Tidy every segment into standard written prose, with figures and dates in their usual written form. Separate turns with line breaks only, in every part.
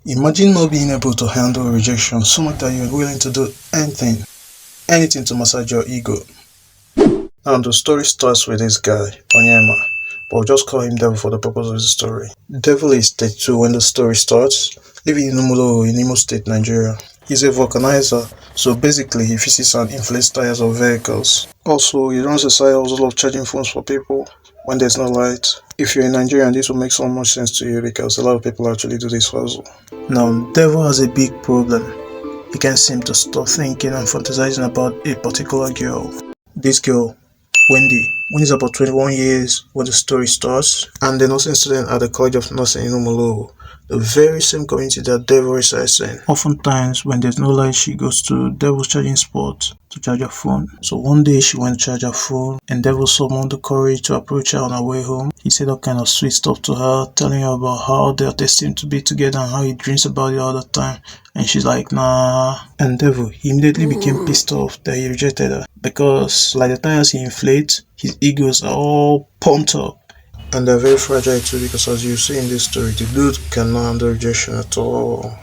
Imagine not being able to handle rejection so much that you're willing to do anything to massage your ego. Now the story starts with this guy, Onyema, but we'll just call him Devil for the purpose of the story. Devil is stage 2 when the story starts, living in Umulo in Imo State, Nigeria. He's a vulcanizer, so basically he fixes and inflates tires of vehicles. Also, he runs a side hustle of charging phones for people when there's no light. If you're in Nigeria, this will make so much sense to you because a lot of people actually do this hustle. Now, Devil has a big problem. He can't seem to stop thinking and fantasizing about a particular girl. This girl, Wendy. Wendy is about 21 years when the story starts, and the nursing student at the College of Nursing in Umulu, the very same community that Devil resides in. Oftentimes, when there's no light, she goes to Devil's charging spot to charge her phone. So one day she went to charge her phone, and Devil summoned the courage to approach her on her way home. He said all kind of sweet stuff to her, telling her about how they are destined to be together and how he dreams about it all the time. And she's like, nah. And Devil, he immediately became pissed off that he rejected her because, like the tires he inflates, his egos are all pumped up. And they're very fragile too because, as you see in this story, the dude cannot handle rejection at all.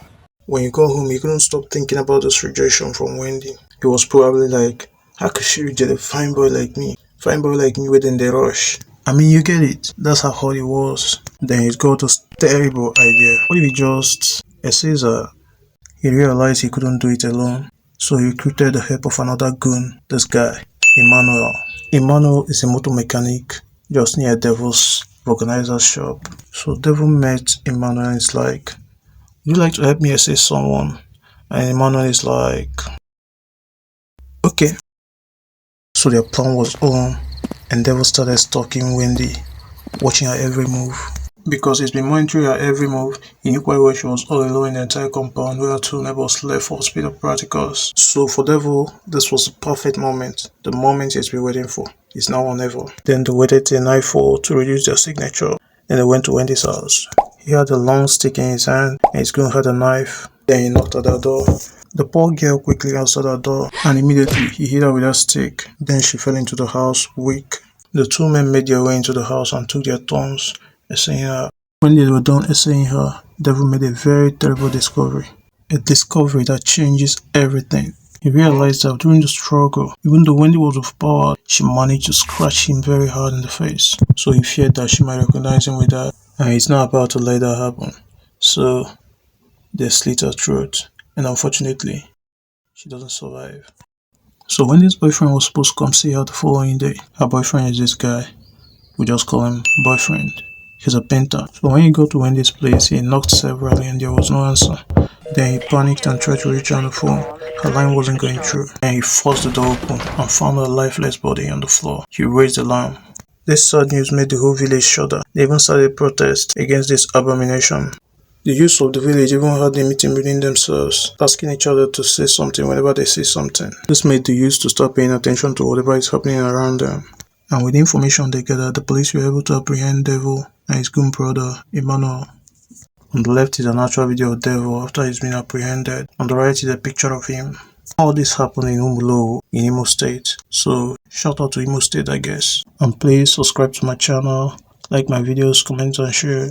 When you go home, he couldn't stop thinking about this rejection from Wendy. He was probably like, how could she reject a fine boy like me? Fine boy like me within the rush. I mean, you get it. That's how hot he was. Then he got this terrible idea. What if he just essays her? He realized he couldn't do it alone. So he recruited the help of another goon, this guy, Emmanuel. Emmanuel is a motor mechanic just near Devil's vulcanizer's shop. So Devil met Emmanuel and is like, would you like to help me assist someone? And Emmanuel is like, okay. So their plan was on, and Devil started stalking Wendy, watching her every move. Because he's been monitoring her every move, he knew quite well she was all alone in the entire compound where her two neighbors left for hospital practicals. So for Devil, this was the perfect moment. The moment he's been waiting for. It's now or never. Then they waited till nightfall to reduce their signature. Then they went to Wendy's house. He had a long stick in his hand and his gun had a knife. Then he knocked at her door. The poor girl quickly answered her door and immediately he hit her with a stick. Then she fell into the house weak. The two men made their way into the house and took their turns essaying her. When they were done essaying her, Devil made a very terrible discovery. A discovery that changes everything. He realized that during the struggle, even though Wendy was overpowered, she managed to scratch him very hard in the face. So he feared that she might recognize him with that, and he's not about to let that happen. So they slit her throat, and unfortunately, she doesn't survive. So Wendy's boyfriend was supposed to come see her the following day. Her boyfriend is this guy. We just call him boyfriend. He's a painter. So when he got to Wendy's place, he knocked severally and there was no answer. Then he panicked and tried to reach her on the phone. Her line wasn't going through. And he forced the door open and found her lifeless body on the floor. He raised the alarm. This sad news made the whole village shudder. They even started a protest against this abomination. The youth of the village even had a meeting within themselves, asking each other to say something whenever they see something. This made the youth to start paying attention to whatever is happening around them. And with the information they gathered, the police were able to apprehend Devil and his goon brother, Emmanuel. On the left is an actual video of Devil after he's been apprehended. On the right is a picture of him. All this happened in Umulo, in Imo State. So, shout out to Imo State, I guess. And please subscribe to my channel, like my videos, comment and share.